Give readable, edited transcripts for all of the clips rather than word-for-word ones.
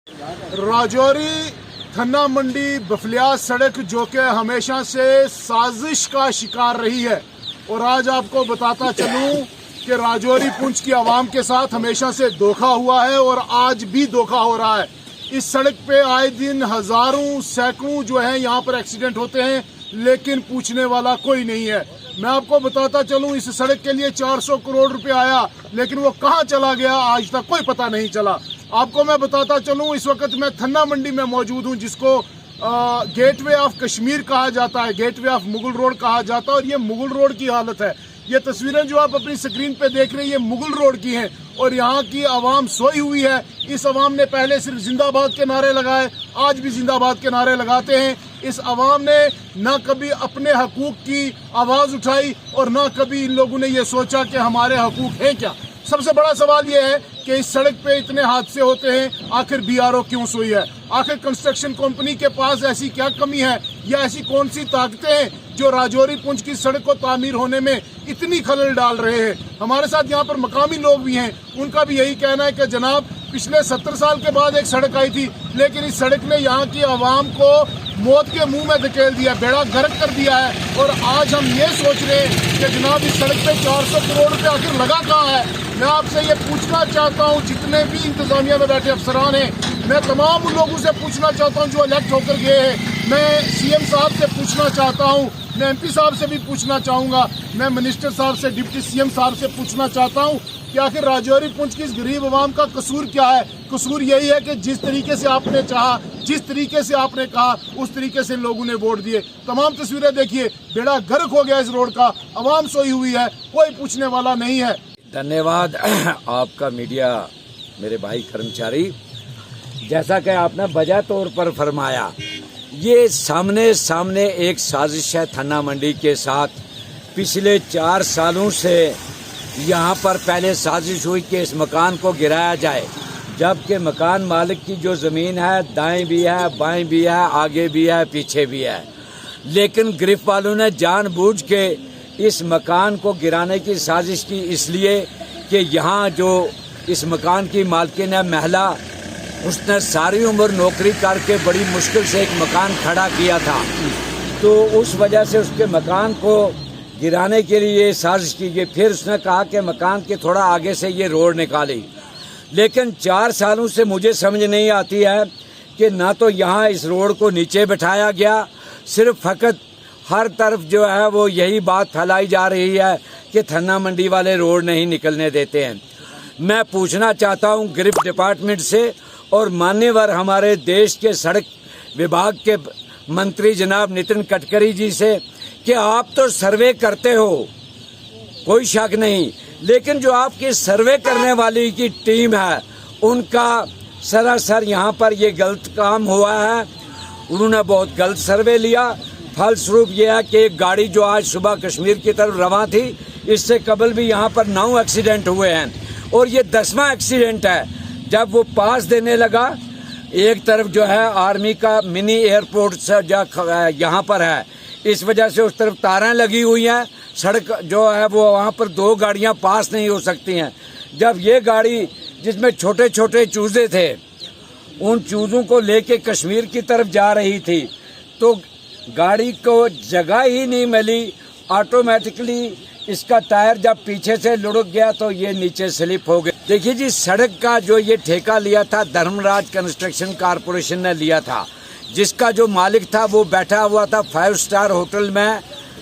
राजौरी थन्ना मंडी बफलियात सड़क जो कि हमेशा से साजिश का शिकार रही है, और आज आपको बताता चलूं कि राजौरी पुंछ की आवाम के साथ हमेशा से धोखा हुआ है और आज भी धोखा हो रहा है। इस सड़क पे आए दिन हजारों सैकड़ों जो है यहाँ पर एक्सीडेंट होते हैं, लेकिन पूछने वाला कोई नहीं है। मैं आपको बताता चलूं, इस सड़क के लिए 400 करोड़ रुपए आया, लेकिन वो कहां चला गया आज तक कोई पता नहीं चला। आपको मैं बताता चलूं, इस वक्त मैं थन्ना मंडी में मौजूद हूं, जिसको गेटवे ऑफ कश्मीर कहा जाता है, गेटवे ऑफ मुगल रोड कहा जाता है, और ये मुगल रोड की हालत है। ये तस्वीरें जो आप अपनी स्क्रीन पे देख रहे हैं, ये मुगल रोड की हैं, और यहाँ की आवाम सोई हुई है। इस आवाम ने पहले सिर्फ जिंदाबाद के नारे लगाए, आज भी जिंदाबाद के नारे लगाते हैं। इस आवाम ने ना कभी अपने हकूक की आवाज उठाई और ना कभी इन लोगों ने ये सोचा कि हमारे हकूक हैं क्या। सबसे बड़ा सवाल ये है कि इस सड़क पे इतने हादसे होते हैं, आखिर बीआरओ क्यों सोई है? आखिर कंस्ट्रक्शन कंपनी के पास ऐसी क्या कमी है या ऐसी कौन सी ताकतें हैं जो राजौरी पुंछ की सड़क को तामीर होने में इतनी खलल डाल रहे हैं? हमारे साथ यहाँ पर मकामी लोग भी हैं, उनका भी यही कहना है कि जनाब पिछले 70 साल के बाद एक सड़क आई थी, लेकिन इस सड़क ने यहाँ की आवाम को मौत के मुंह में धकेल दिया, बेड़ा गर्क कर दिया है। और आज हम ये सोच रहे हैं कि जनाब इस सड़क पे 400 करोड़ रुपए आखिर लगा कहाँ है? मैं आपसे ये पूछना चाहता हूँ, जितने भी इंतजामिया में बैठे अफसरान हैं, मैं तमाम उन लोगों से पूछना चाहता हूँ जो इलेक्ट होकर गए हैं। मैं सीएम साहब से पूछना चाहता हूँ, मैं एमपी साहब से भी पूछना चाहूँगा, मैं मिनिस्टर साहब से, डिप्टी सीएम साहब से पूछना चाहता हूँ कि आखिर राजौरी पुंछ की इस गरीब आवाम का कसूर क्या है? कसूर यही है कि जिस तरीके से आपने चाहा, जिस तरीके से आपने कहा, उस तरीके से लोगों ने वोट दिए। तमाम तस्वीरें देखिए, बेड़ा गर्क हो गया इस रोड का, आवाम सोई हुई है, कोई पूछने वाला नहीं है। धन्यवाद आपका मीडिया, मेरे भाई कर्मचारी। जैसा कि आपने वजह तौर पर फरमाया, ये सामने एक साजिश है थन्ना मंडी के साथ। पिछले 4 सालों से यहाँ पर पहले साजिश हुई कि इस मकान को गिराया जाए, जबकि मकान मालिक की जो ज़मीन है दाएं भी है, बाएं भी है, आगे भी है, पीछे भी है, लेकिन गिरफ्त वालों ने जानबूझ के इस मकान को गिराने की साजिश की, इसलिए कि यहाँ जो इस मकान की मालकिन है महिला, उसने सारी उम्र नौकरी करके बड़ी मुश्किल से एक मकान खड़ा किया था, तो उस वजह से उसके मकान को गिराने के लिए साजिश की गई। फिर उसने कहा कि मकान के थोड़ा आगे से ये रोड निकाली, लेकिन 4 सालों से मुझे समझ नहीं आती है कि ना तो यहाँ इस रोड को नीचे बिठाया गया, सिर्फ फकत हर तरफ जो है वो यही बात फैलाई जा रही है कि थन्ना मंडी वाले रोड नहीं निकलने देते हैं। मैं पूछना चाहता हूँ गिरफ्त डिपार्टमेंट से और मान्यवर हमारे देश के सड़क विभाग के मंत्री जनाब नितिन गडकरी जी से कि आप तो सर्वे करते हो, कोई शक नहीं, लेकिन जो आपकी सर्वे करने वाली की टीम है उनका सरासर यहाँ पर ये गलत काम हुआ है। उन्होंने बहुत गलत सर्वे लिया। फलस्वरूप यह है कि एक गाड़ी जो आज सुबह कश्मीर की तरफ रवां थी, इससे कबल भी यहाँ पर 9 एक्सीडेंट हुए हैं और ये 10वां एक्सीडेंट है। जब वो पास देने लगा, एक तरफ जो है आर्मी का मिनी एयरपोर्ट यहाँ पर है, इस वजह से उस तरफ तारें लगी हुई हैं, सड़क जो है वो वहाँ पर 2 गाड़ियाँ पास नहीं हो सकती हैं। जब ये गाड़ी जिसमें छोटे छोटे चूजे थे, उन चूजों को लेके कश्मीर की तरफ जा रही थी, तो गाड़ी को जगह ही नहीं मिली, ऑटोमेटिकली इसका टायर जब पीछे से लुढ़क गया तो ये नीचे स्लिप हो गया। देखिए जी, सड़क का जो ये ठेका लिया था धर्मराज कंस्ट्रक्शन कारपोरेशन ने लिया था, जिसका जो मालिक था वो बैठा हुआ था 5 स्टार होटल में,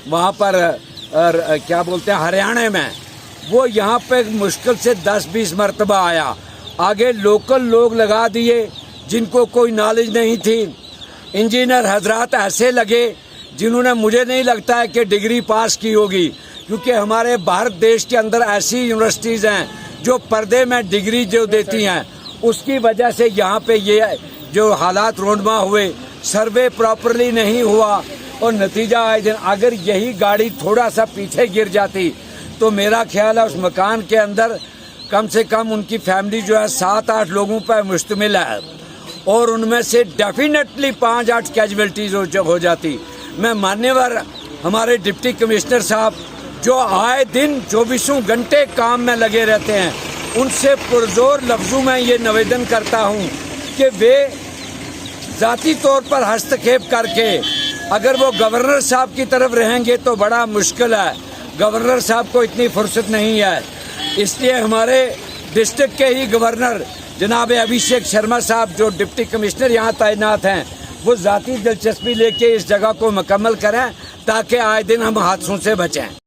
वहाँ पर क्या बोलते हैं हरियाणा में। वो यहाँ पे मुश्किल से 10-20 मरतबा आया, आगे लोकल लोग लगा दिए जिनको कोई नॉलेज नहीं थी। इंजीनियर हजरात ऐसे लगे जिन्होंने, मुझे नहीं लगता है कि डिग्री पास की होगी, क्योंकि हमारे भारत देश के अंदर ऐसी यूनिवर्सिटीज़ हैं जो पर्दे में डिग्री जो देती हैं, उसकी वजह से यहाँ पे ये जो हालात रोडमा हुए, सर्वे प्रॉपरली नहीं हुआ और नतीजा आए दिन अगर यही गाड़ी थोड़ा सा पीछे गिर जाती तो मेरा ख्याल है उस मकान के अंदर कम से कम उनकी फैमिली जो है 7-8 लोगों पर मुश्तमिल है और उनमें से डेफिनेटली 5-8 कैजुअल्टीज हो जाती। मैं मान्यवर हमारे डिप्टी कमिश्नर साहब जो आए दिन 24 घंटे काम में लगे रहते हैं, उनसे पुरजोर लफ्जों में ये निवेदन करता हूँ कि वे जाती तौर पर हस्तक्षेप करके अगर वो गवर्नर साहब की तरफ रहेंगे तो बड़ा मुश्किल है। गवर्नर साहब को इतनी फुर्सत नहीं है, इसलिए हमारे डिस्ट्रिक्ट के ही गवर्नर जनाब अभिषेक शर्मा साहब जो डिप्टी कमिश्नर यहाँ तैनात हैं, वो जाती दिलचस्पी लेके इस जगह को मुकम्मल करें ताकि आए दिन हम हादसों से बचें।